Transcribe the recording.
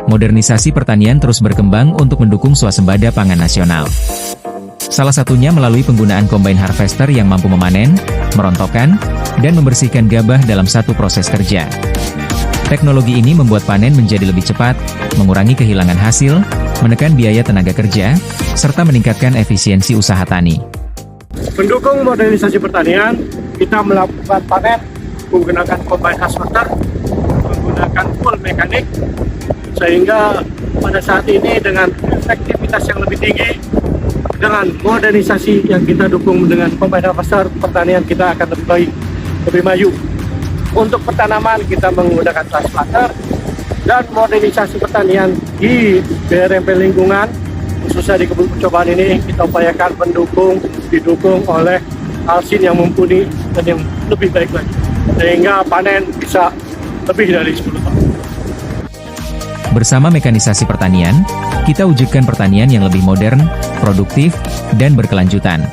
modernisasi pertanian terus berkembang untuk mendukung swasembada pangan nasional. Salah satunya melalui penggunaan combine harvester yang mampu memanen, merontokkan, dan membersihkan gabah dalam satu proses kerja. Teknologi ini membuat panen menjadi lebih cepat, mengurangi kehilangan hasil, menekan biaya tenaga kerja, serta meningkatkan efisiensi usaha tani. Mendukung modernisasi pertanian, kita melakukan panen menggunakan combine harvester, menggunakan full mekanik, sehingga pada saat ini dengan efektivitas yang lebih tinggi, dengan modernisasi yang kita dukung dengan combine harvester, pertanian kita akan lebih baik, lebih maju. Untuk pertanaman kita menggunakan transplanter, dan modernisasi pertanian di BRMP lingkungan, khususnya di kebun percobaan ini, kita upayakan didukung oleh alsin yang mumpuni dan yang lebih baik lagi, sehingga panen bisa lebih dari 10 tahun. Bersama mekanisasi pertanian, kita wujudkan pertanian yang lebih modern, produktif, dan berkelanjutan.